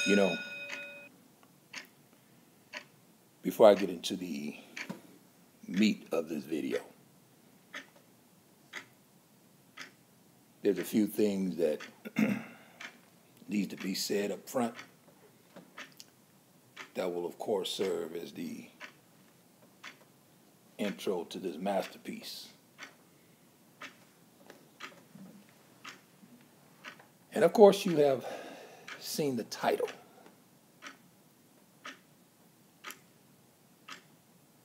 You know, before I get into the meat of this video, there's a few things that need to be said up front that will, of course, serve as the intro to this masterpiece. And of course, you have seen the title.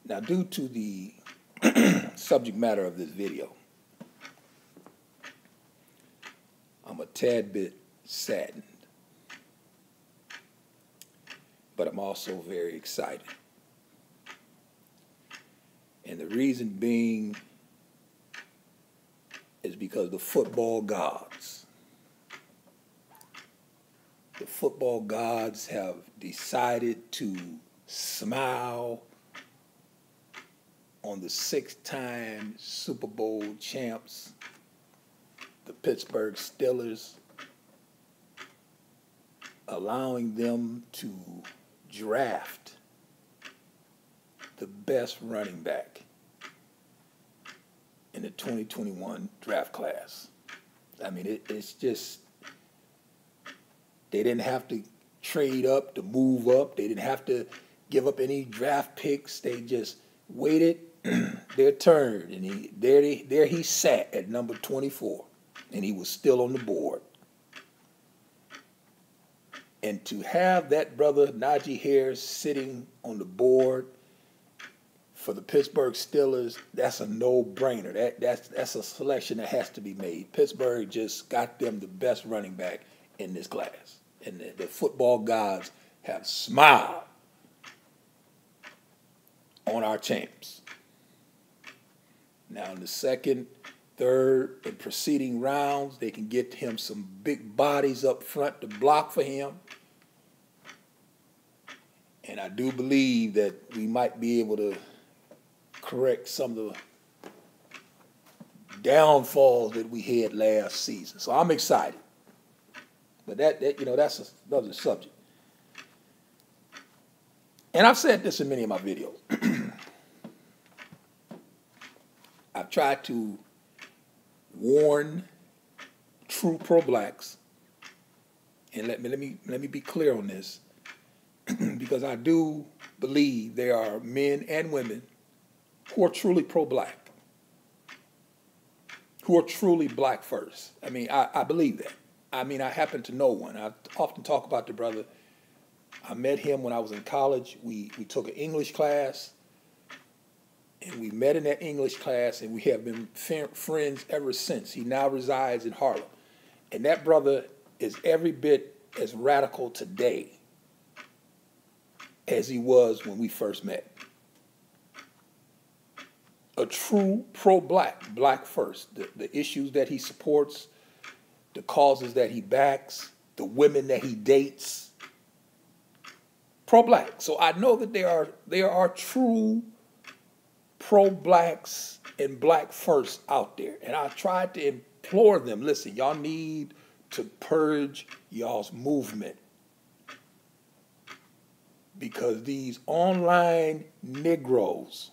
Now, due to the subject matter of this video, I'm a tad bit saddened, but I'm also very excited. And the reason being is because the football gods have decided to smile on the 6-time Super Bowl champs, the Pittsburgh Steelers, allowing them to draft the best running back in the 2021 draft class. I mean, it's just, they didn't have to trade up to move up. They didn't have to give up any draft picks. They just waited their turn, and there he sat at number 24, and he was still on the board. And to have that brother Najee Harris sitting on the board for the Pittsburgh Steelers, that's a no-brainer. That's a selection that has to be made. Pittsburgh just got them the best running back in this class, and the football gods have smiled on our champs. Now, in the second, third, and preceding rounds, they can get him some big bodies up front to block for him. And I do believe that we might be able to correct some of the downfalls that we had last season. So I'm excited. But that's another subject. And I've said this in many of my videos. I've tried to warn true pro-blacks, and let me be clear on this, because I do believe there are men and women who are truly pro-black, who are truly black first. I mean, I believe that. I mean, I happen to know one. I often talk about the brother. I met him when I was in college. We took an English class, and we met in that English class, and we have been friends ever since. He now resides in Harlem. And that brother is every bit as radical today as he was when we first met. A true pro-black, black first. The issues that he supports, the causes that he backs, the women that he dates. Pro-black. So I know that there are true pro-blacks and black first out there. And I tried to implore them, listen, y'all need to purge y'all's movement, because these online Negroes,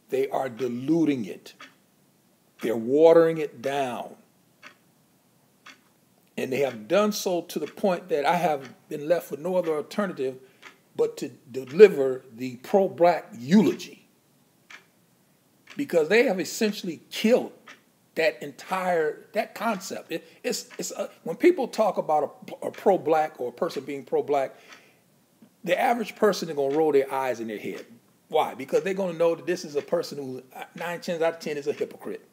they are diluting it. They're watering it down. And they have done so to the point that I have been left with no other alternative but to deliver the pro-black eulogy, because they have essentially killed that concept. When people talk about a pro-black or a person being pro-black, the average person is going to roll their eyes in their head. Why? Because they're going to know that this is a person who 9 times out of 10 is a hypocrite.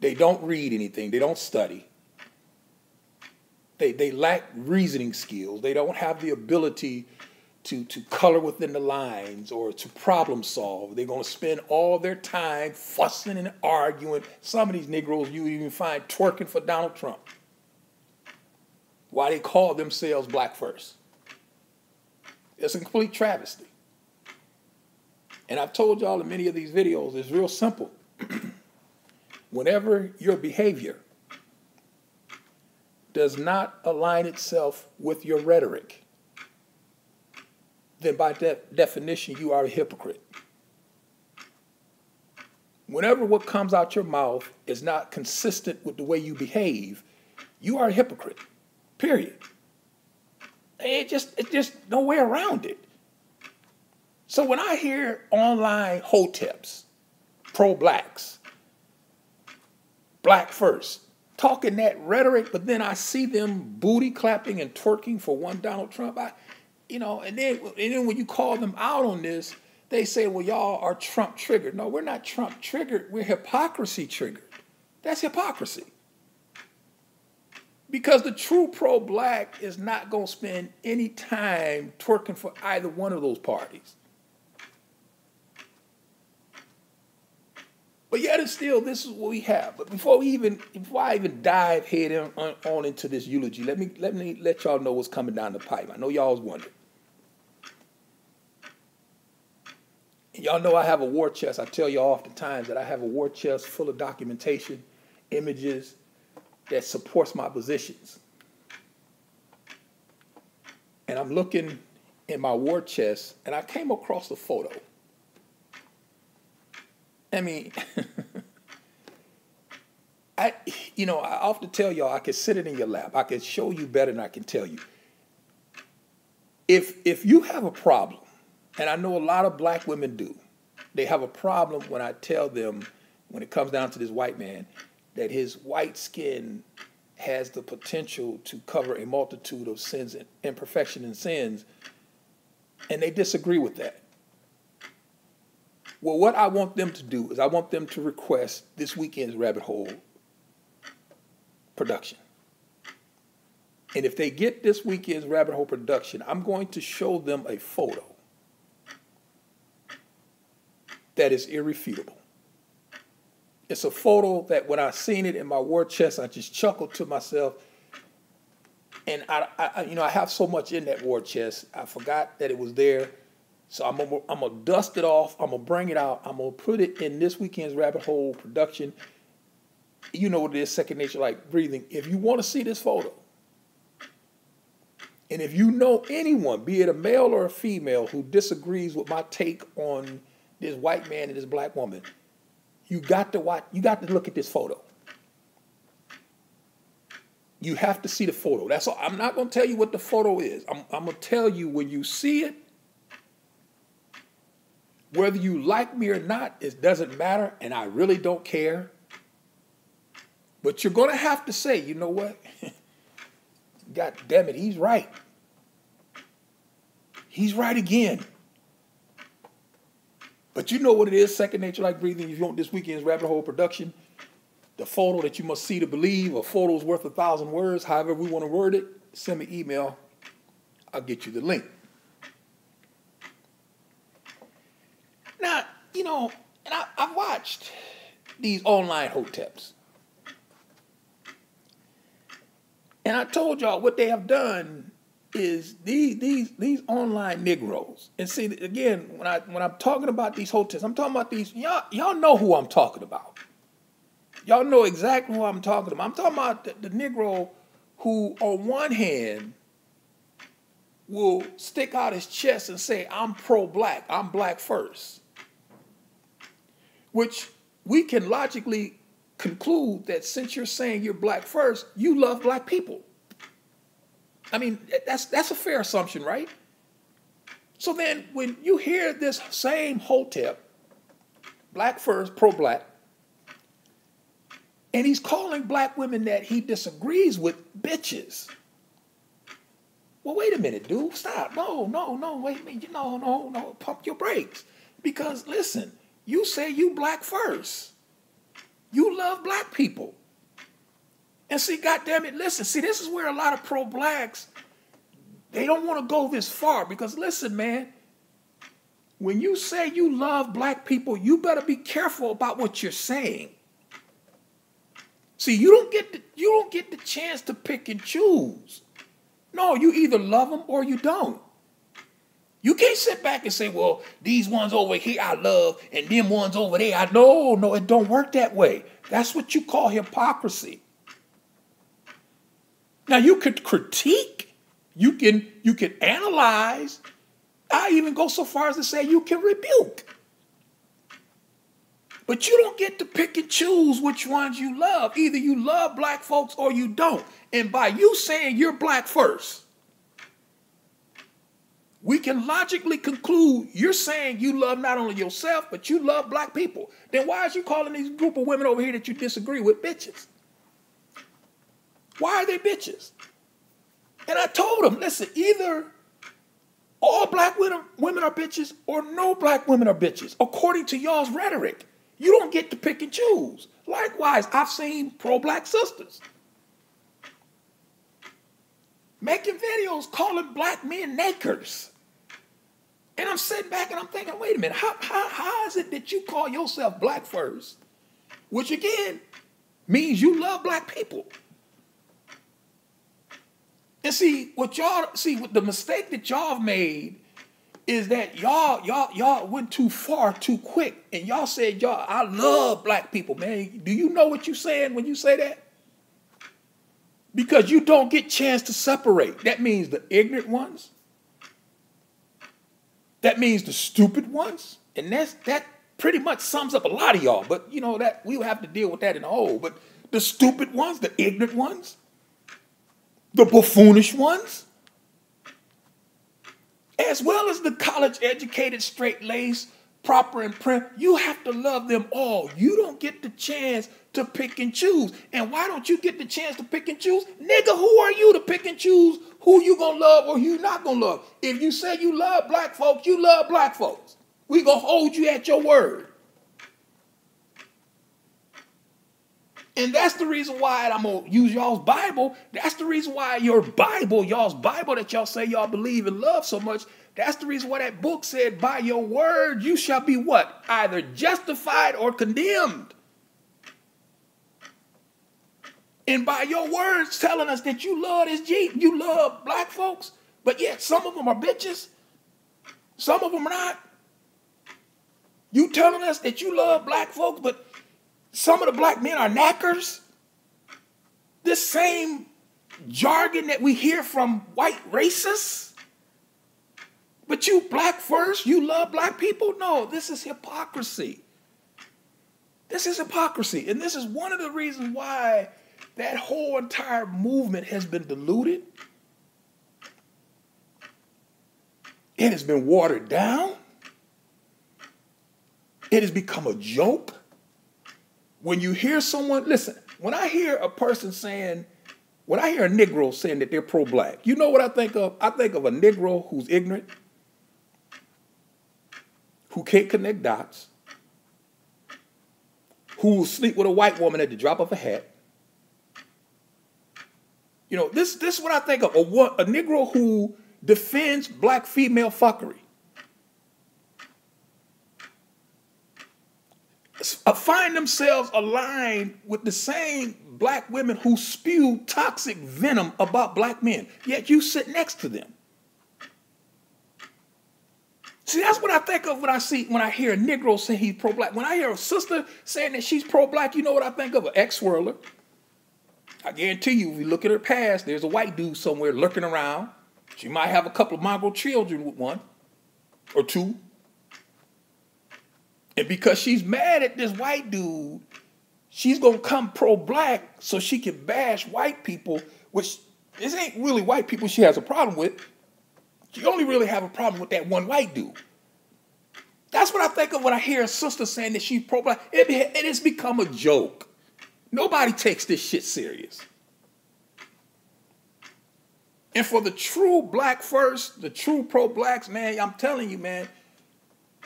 They don't read anything. They don't study. They lack reasoning skills. They don't have the ability to color within the lines or to problem solve. They're going to spend all their time fussing and arguing. Some of these Negroes you even find twerking for Donald Trump. Why they call themselves black first. It's a complete travesty. And I've told y'all in many of these videos, it's real simple. Whenever your behavior does not align itself with your rhetoric, then by definition, you are a hypocrite. Whenever what comes out your mouth is not consistent with the way you behave, you are a hypocrite, period. It's just no way around it. So when I hear online hoteps, pro-blacks, black first, talking that rhetoric, but then I see them booty clapping and twerking for one Donald Trump, and then when you call them out on this, they say, well, y'all are Trump triggered. No, we're not Trump triggered. We're hypocrisy triggered. That's hypocrisy. Because the true pro-black is not going to spend any time twerking for either one of those parties. But yet and still, this is what we have. But before I even dive head on into this eulogy, let me let y'all know what's coming down the pipe. I know y'all was wondering. And y'all know I have a war chest. I tell y'all oftentimes that I have a war chest full of documentation, images that supports my positions. And I'm looking in my war chest, and I came across a photo. I mean, I often tell y'all I can sit it in your lap. I can show you better than I can tell you. If you have a problem, and I know a lot of black women do, they have a problem when I tell them, when it comes down to this white man, that his white skin has the potential to cover a multitude of sins and imperfection and sins, and they disagree with that. Well, what I want them to do is I want them to request this weekend's Rabbit Hole production. And if they get this weekend's Rabbit Hole production, I'm going to show them a photo that is irrefutable. It's a photo that when I seen it in my war chest, I just chuckled to myself. And I have so much in that war chest, I forgot that it was there. So I'm gonna dust it off. I'm gonna bring it out. I'm gonna put it in this weekend's Rabbit Hole production. You know what it is, second nature like breathing. If you want to see this photo, and if you know anyone, be it a male or a female, who disagrees with my take on this white man and this black woman, you got to watch. You got to look at this photo. You have to see the photo. That's all. I'm not going to tell you what the photo is. I'm going to tell you when you see it, whether you like me or not, it doesn't matter, and I really don't care. But you're going to have to say, you know what? God damn it, he's right. He's right again. But you know what it is, second nature like breathing. If you want this weekend's Rabbit Hole production, the photo that you must see to believe, a photo's worth 1,000 words, however we want to word it, send me an email. I'll get you the link. Now, and I've watched these online hoteps. And I told y'all what they have done is these online Negroes. And see, again, when I'm talking about these hoteps, I'm talking about these, y'all know who I'm talking about. Y'all know exactly who I'm talking about. I'm talking about the Negro who, on one hand, will stick out his chest and say, I'm pro-black, I'm black first. Which we can logically conclude that since you're saying you're black first, you love black people. I mean, that's a fair assumption, right? So then when you hear this same hotep, black first, pro-black, and he's calling black women that he disagrees with bitches. Well, wait a minute, dude. Stop. No, wait a minute. No. Pump your brakes. Because, listen, you say you black first. You love black people. And see, goddammit, listen, see, this is where a lot of pro-blacks, they don't want to go this far. Because, listen, man, when you say you love black people, you better be careful about what you're saying. See, you don't get the chance to pick and choose. No, you either love them or you don't. You can't sit back and say, well, these ones over here I love and them ones over there I know. No, it don't work that way. That's what you call hypocrisy. Now you could critique, you can analyze. I even go so far as to say you can rebuke. But you don't get to pick and choose which ones you love. Either you love black folks or you don't. And by you saying you're black first, we can logically conclude you're saying you love not only yourself, but you love black people. Then why is you calling these group of women over here that you disagree with bitches? Why are they bitches? And I told them, listen, either all black women are bitches or no black women are bitches, according to y'all's rhetoric. You don't get to pick and choose. Likewise, I've seen pro-black sisters making videos calling black men nakers. And I'm sitting back and I'm thinking, wait a minute, how is it that you call yourself black first? Which again means you love black people. And see, what the mistake that y'all have made is that y'all went too far too quick. And y'all said, I love black people, man. Do you know what you're saying when you say that? Because you don't get chance to separate. That means the ignorant ones. That means the stupid ones. And that pretty much sums up a lot of y'all. But you know that we'll have to deal with that in the whole. But the stupid ones, the ignorant ones, the buffoonish ones, as well as the college-educated, straight-laced, proper and prim, you have to love them all. You don't get the chance to pick and choose. And why don't you get the chance to pick and choose? Nigga, who are you to pick and choose who you gonna love or who you not gonna love? If you say you love black folks, you love black folks. We gonna hold you at your word. And that's the reason why I'm going to use y'all's Bible. That's the reason why y'all's Bible that y'all say y'all believe and love so much, that's the reason why that book said, by your word you shall be what? Either justified or condemned. And by your words telling us that you love black folks, but yet some of them are bitches, some of them are not. You telling us that you love black folks, but some of the black men are knackers. This same jargon that we hear from white racists. But you black first, you love black people? No, this is hypocrisy. This is hypocrisy. And this is one of the reasons why that whole entire movement has been diluted. It has been watered down. It has become a joke. When you hear someone, listen, when I hear a Negro saying that they're pro-black, you know what I think of? I think of a Negro who's ignorant, who can't connect dots, who will sleep with a white woman at the drop of a hat. You know, this is what I think of, a Negro who defends black female fuckery. Find themselves aligned with the same black women who spew toxic venom about black men, yet you sit next to them. See, that's what I think of when I hear a Negro say he's pro-black. When I hear a sister saying that she's pro-black, you know what I think of? An ex-swirler. I guarantee you, if you look at her past, there's a white dude somewhere lurking around. She might have a couple of mongrel children with one or two. And because she's mad at this white dude, she's going to come pro-black so she can bash white people, which this ain't really white people she has a problem with. She only really have a problem with that one white dude. That's what I think of when I hear a sister saying that she's pro-black. It has become a joke. Nobody takes this shit serious. And for the true black first, the true pro-blacks, man, I'm telling you, man,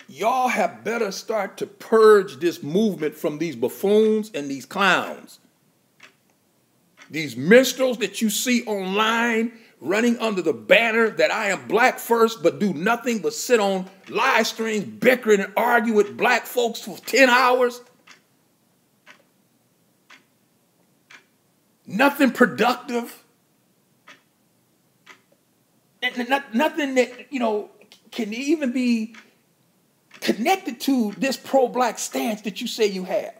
y'all have better start to purge this movement from these buffoons and these clowns. These minstrels that you see online running under the banner that I am black first, but do nothing but sit on live streams, bickering and argue with black folks for 10 hours. Nothing productive. Nothing that, can even be connected to this pro-black stance that you say you have.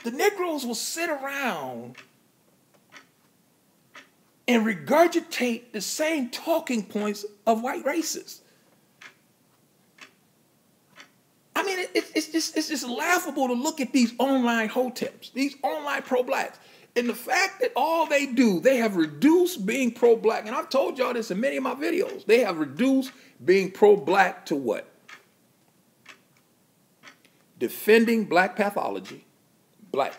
The Negroes will sit around and regurgitate the same talking points of white racists. I mean, it's just laughable to look at these online hoteps, these online pro-blacks. And the fact that all they do, they have reduced being pro-black. And I've told y'all this in many of my videos. They have reduced being pro-black to what? Defending black pathology, black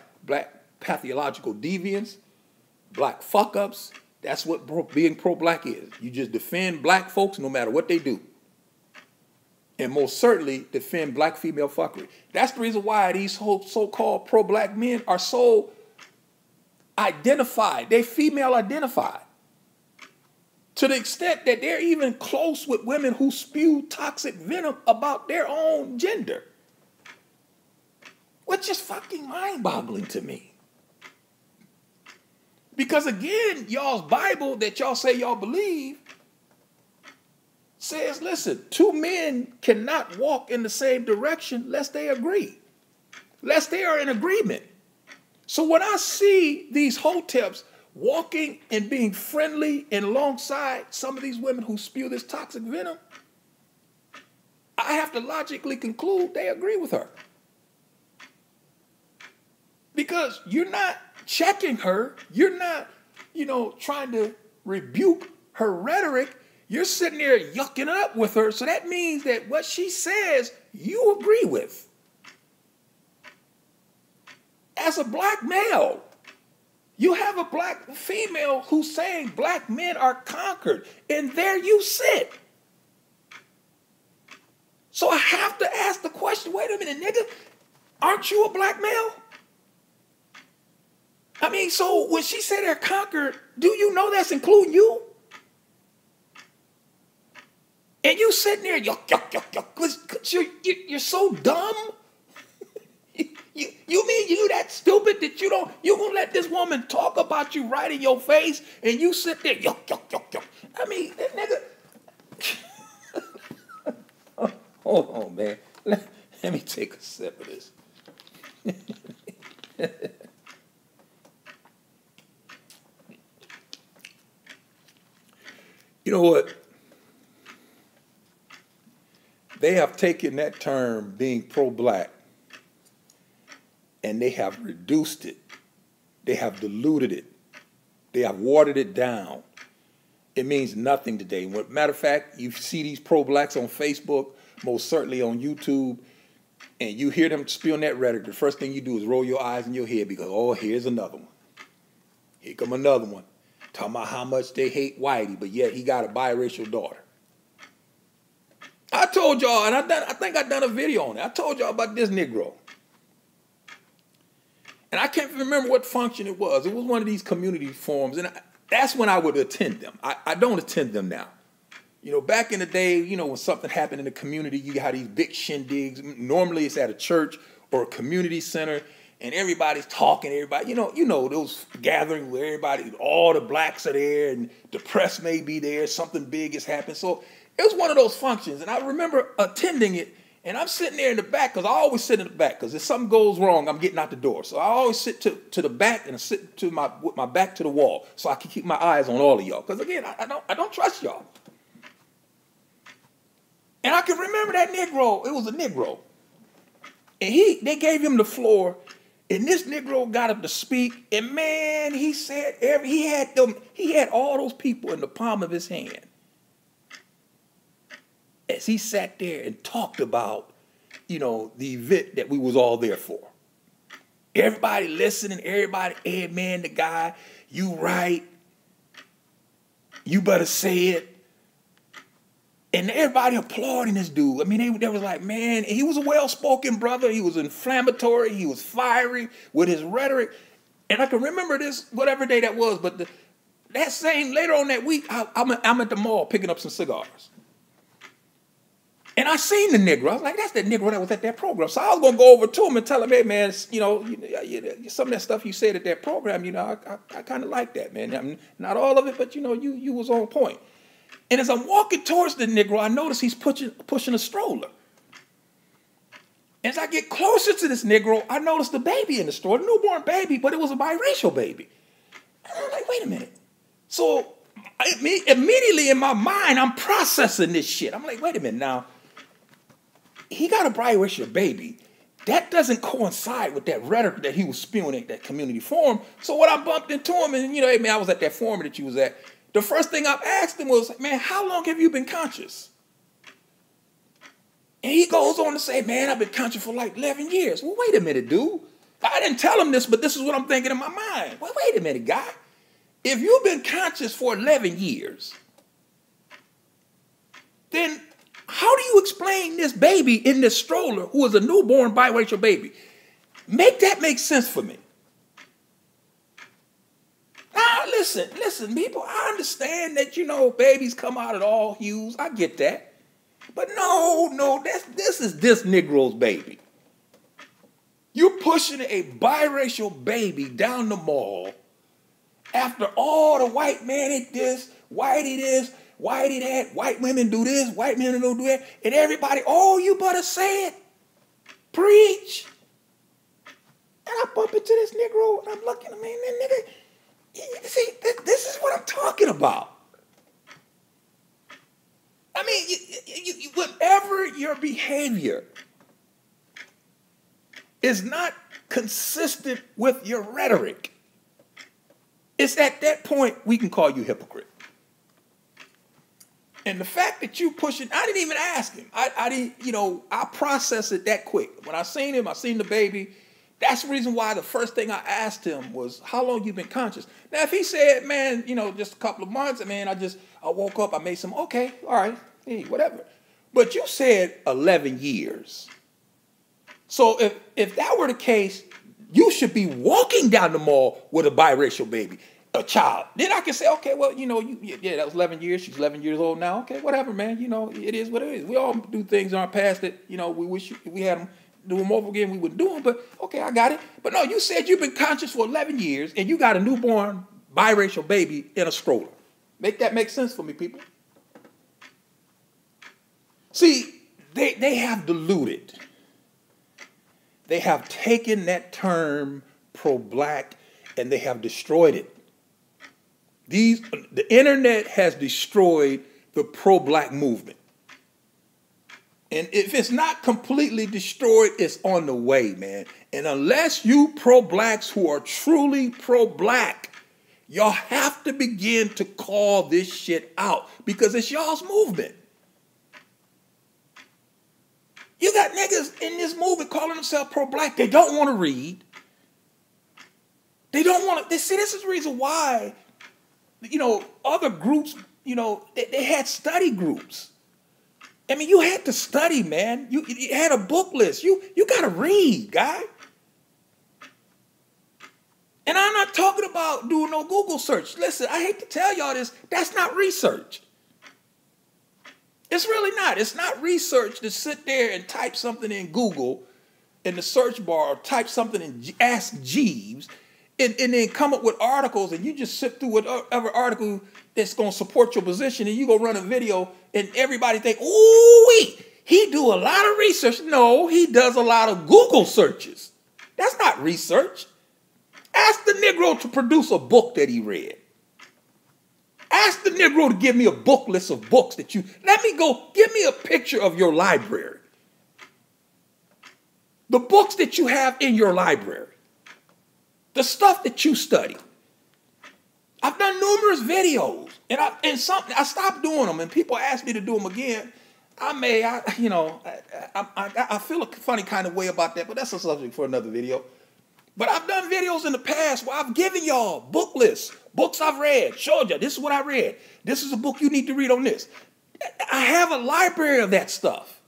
pathological deviance, black fuck-ups. That's what being pro-black is. You just defend black folks no matter what they do. And most certainly defend black female fuckery. That's the reason why these so-called pro-black men are so identified. They're female identified. To the extent that they're even close with women who spew toxic venom about their own gender. Which is fucking mind-boggling to me. Because again, y'all's Bible that y'all say y'all believe says, listen, two men cannot walk in the same direction lest they agree. Lest they are in agreement. So when I see these hoteps walking and being friendly and alongside some of these women who spew this toxic venom, I have to logically conclude they agree with her. Because you're not checking her. You're not, trying to rebuke her rhetoric. You're sitting there yucking up with her. So that means that what she says, you agree with. As a black male, you have a black female who's saying black men are conquered. And there you sit. So I have to ask the question, wait a minute, nigga, aren't you a black male? I mean, so when she said they're conquered, do you know that's including you? And you sitting there, yuck, because you're so dumb. You mean you that stupid that you gonna let this woman talk about you right in your face and you sit there, yuck. I mean, that nigga. Hold on, man. Let me take a sip of this. You know what? They have taken that term, being pro-black, and they have reduced it. They have diluted it. They have watered it down. It means nothing today. Matter of fact, you see these pro-blacks on Facebook, most certainly on YouTube, and you hear them spewing that rhetoric. The first thing you do is roll your eyes in your head because, oh, here's another one. Here come another one. Talking about how much they hate Whitey, but yet he got a biracial daughter. I told y'all, and I think I done a video on it. I told y'all about this Negro. And I can't remember what function it was. It was one of these community forums, and that's when I would attend them. I don't attend them now. Back in the day, when something happened in the community, you got these big shindigs. Normally it's at a church or a community center, and everybody's talking, everybody, those gatherings where everybody, all the blacks are there, and the press may be there, something big has happened. So it was one of those functions, and I remember attending it, and I'm sitting there in the back, because I always sit in the back, because if something goes wrong, I'm getting out the door. So I always sit to the back, and I sit with my back to the wall, so I can keep my eyes on all of y'all. Because again, I don't trust y'all. And I can remember that Negro. It was a Negro, and they gave him the floor, and this Negro got up to speak, and man, he said he had all those people in the palm of his hand. As he sat there and talked about, the event that we was all there for. Everybody listening, everybody, hey man, the guy, you right. You better say it. And everybody applauding this dude. I mean, they was like, man, he was a well-spoken brother. He was inflammatory. He was fiery with his rhetoric. And I can remember this, whatever day that was, but that same, later on that week, I'm at the mall picking up some cigars. And I seen the Negro. I was like, that's that Negro that was at that program. So I was going to go over to him and tell him, hey, man, some of that stuff you said at that program, I kind of like that, man. I mean, not all of it, but, you was on point. And as I'm walking towards the Negro, I notice he's pushing a stroller. As I get closer to this Negro, I notice the baby in the stroller, a newborn baby, but it was a biracial baby. And I'm like, wait a minute. So immediately in my mind, I'm processing this shit. I'm like, wait a minute now. He got a biracial baby. That doesn't coincide with that rhetoric that he was spewing at that community forum. So when I bumped into him, and hey man, I was at that forum that you was at, the first thing I asked him was, man, how long have you been conscious? And he goes on to say, man, I've been conscious for like 11 years. Well, wait a minute, dude. I didn't tell him this, but this is what I'm thinking in my mind. Well, wait a minute, guy. If you've been conscious for 11 years, then how do you explain this baby in this stroller who is a newborn biracial baby? Make that make sense for me. Now, listen, people, I understand that, babies come out at all hues. I get that. But no, this is this Negro's baby. You're pushing a biracial baby down the mall after all the white man did this, whitey this, whitey that, white women do this, white men don't do that, and everybody, oh, you better say it. Preach. And I bump into this Negro, and I'm looking at him, man, that nigga, see, this is what I'm talking about. I mean, whatever your behavior is not consistent with your rhetoric, it's at that point we can call you hypocrite. And the fact that you pushing, I didn't even ask him. I didn't, I processed it that quick. When I seen him, I seen the baby. That's the reason why the first thing I asked him was, how long you been conscious? Now, if he said, man, just a couple of months, man, I woke up, I made some, okay, all right, hey, whatever. But you said 11 years. So if that were the case, you should be walking down the mall with a biracial baby, a child. Then I can say, okay, well, that was 11 years. She's 11 years old now. Okay, whatever, man. It is what it is. We all do things in our past that, we wish we had them do them over again. We wouldn't do them, but okay, I got it. But no, you said you've been conscious for 11 years and you got a newborn biracial baby in a stroller. Make that make sense for me, people. See, they have diluted. They have taken that term pro-black and they have destroyed it. The internet has destroyed the pro-black movement. And if it's not completely destroyed, it's on the way, man. And unless you pro-blacks who are truly pro-black, y'all have to begin to call this shit out because it's y'all's movement. You got niggas in this movement calling themselves pro-black. They don't want to read. They don't want to. See, this is the reason why, other groups, they had study groups. I mean, you had to study, man. You had a book list. You got to read, guy. And I'm not talking about doing no Google search. Listen, I hate to tell y'all this. That's not research. It's really not. It's not research to sit there and type something in Google in the search bar or type something and ask Jeeves and then come up with articles and you just sit through whatever article that's going to support your position and you go run a video and everybody think, ooh, he do a lot of research. No, he does a lot of Google searches. That's not research. Ask the Negro to produce a book that he read. Ask the Negro to give me a book list of books that give me a picture of your library. The books that you have in your library. The stuff that you study. I've done numerous videos and I stopped doing them and people ask me to do them again. I feel a funny kind of way about that, but that's a subject for another video. But I've done videos in the past where I've given y'all book lists, books I've read, showed you this is what I read. This is a book you need to read on this. I have a library of that stuff.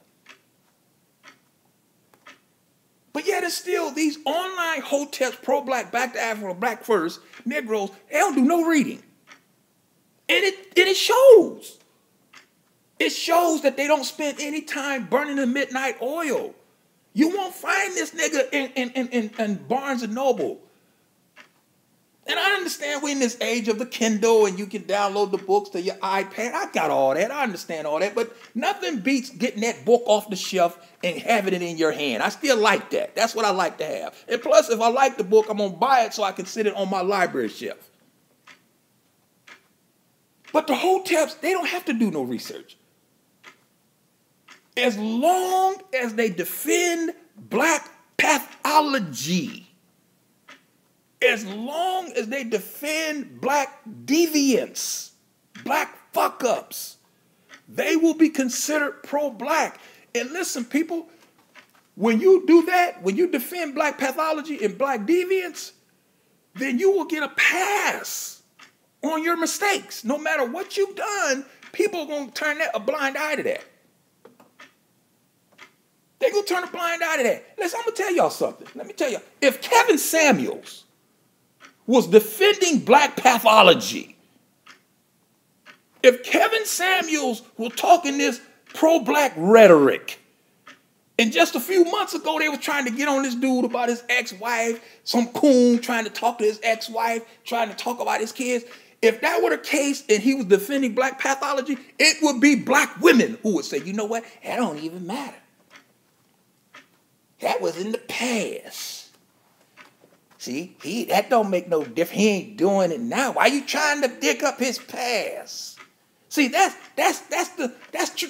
But yet it's still these online hoteps, pro-black, back to Africa, black first, Negroes, they don't do no reading. And it shows. It shows that they don't spend any time burning the midnight oil. You won't find this nigga in Barnes and Noble. And I understand we're in this age of the Kindle and you can download the books to your iPad. I got all that. I understand all that. But nothing beats getting that book off the shelf and having it in your hand. I still like that. That's what I like to have. And plus, if I like the book, I'm going to buy it so I can sit it on my library shelf. But the hoteps, they don't have to do no research. As long as they defend black pathology, as long as they defend black deviance, black fuck-ups, they will be considered pro-black. And listen, people, when you do that, when you defend black pathology and black deviance, then you will get a pass on your mistakes. No matter what you've done, people are going to turn a blind eye to that. They're going to turn a blind eye to that. Listen, I'm going to tell y'all something. Let me tell you. If Kevin Samuels was defending black pathology, if Kevin Samuels was talking this pro-black rhetoric, and just a few months ago, they were trying to get on this dude about his ex-wife, some coon trying to talk to his ex-wife, trying to talk about his kids. If that were the case and he was defending black pathology, it would be black women who would say, you know what, that don't even matter. That was in the past. See, that don't make no difference. He ain't doing it now. Why you trying to dig up his past? See, that's the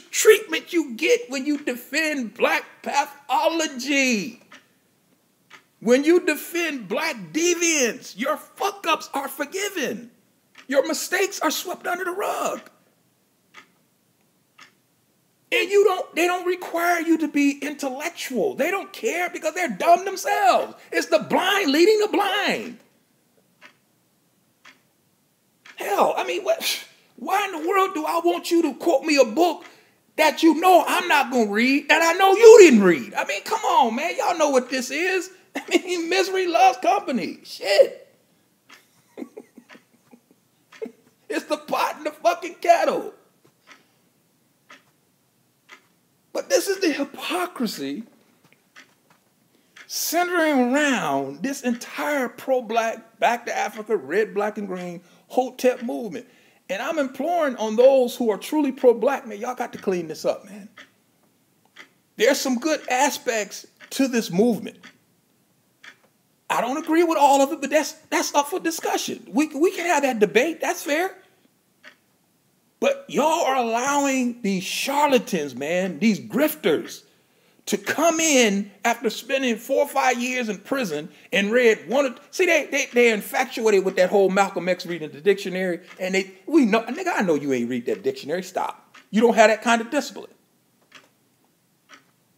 treatment you get when you defend black pathology. When you defend black deviance, your fuck-ups are forgiven. Your mistakes are swept under the rug. And they don't require you to be intellectual. They don't care because they're dumb themselves. It's the blind leading the blind. Hell, I mean, why in the world do I want you to quote me a book that you know I'm not going to read and I know you didn't read? I mean, come on, man. Y'all know what this is. I mean, misery loves company. Shit. It's the pot and the fucking kettle. But this is the hypocrisy centering around this entire pro-black, back to Africa, red, black, and green, hotep movement. And I'm imploring on those who are truly pro-black, man, y'all got to clean this up, man. There's some good aspects to this movement. I don't agree with all of it, but that's up for discussion. We can have that debate. That's fair. But y'all are allowing these charlatans, man, these grifters, to come in after spending 4 or 5 years in prison and read one. See, they're infatuated with that whole Malcolm X reading the dictionary, and nigga, I know you ain't read that dictionary. Stop. You don't have that kind of discipline.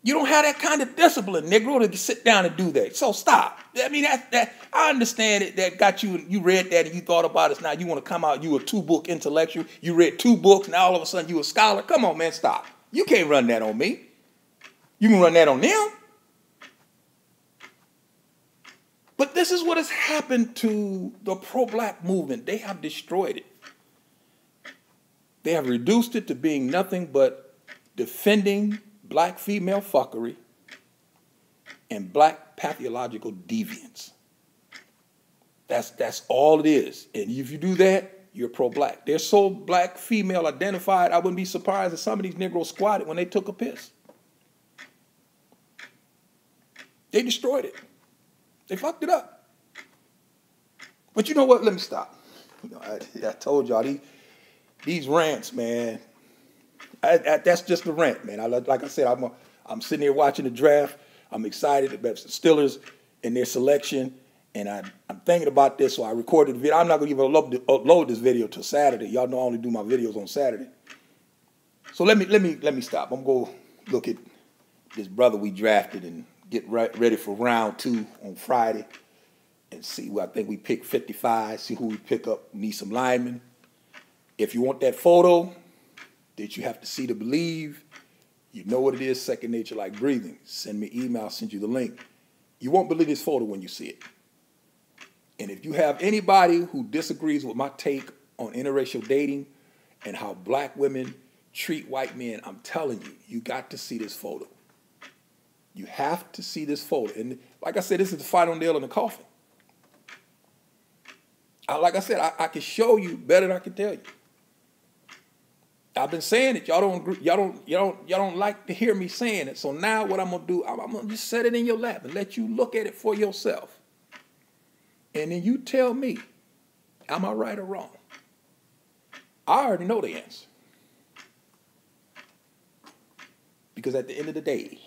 You don't have that kind of discipline, Negro, to sit down and do that. So stop. I mean, I understand it. That got you read that and you thought about it. Now you want to come out, you a 2-book intellectual. You read 2 books, now all of a sudden you a scholar. Come on, man, stop. You can't run that on me. You can run that on them. But this is what has happened to the pro-black movement. They have destroyed it. They have reduced it to being nothing but defending black female fuckery and black pathological deviance. That's all it is. And if you do that, you're pro-black. They're so black female identified, I wouldn't be surprised if some of these Negroes squatted when they took a piss. They destroyed it. They fucked it up. But you know what? Let me stop. You know, I told y'all these rants, man. That's just a rant, man. Like I said, I'm sitting here watching the draft. I'm excited about the Steelers and their selection, and I'm thinking about this, so I recorded the video. I'm not going to even upload this video till Saturday. Y'all know I only do my videos on Saturday. So let me stop. I'm going to look at this brother we drafted and get ready for round 2 on Friday and see who I think we pick 55, see who we pick up, need some linemen. If you want that photo that you have to see to believe, you know what it is, second nature like breathing. Send me an email, I'll send you the link. You won't believe this photo when you see it. And if you have anybody who disagrees with my take on interracial dating and how black women treat white men, I'm telling you, you got to see this photo. You have to see this photo. And like I said, this is the final nail in the coffin. Like I said, I can show you better than I can tell you. I've been saying it. Y'all don't like to hear me saying it. So now what I'm gonna do, I'm gonna just set it in your lap and let you look at it for yourself. And then you tell me, am I right or wrong? I already know the answer. Because at the end of the day,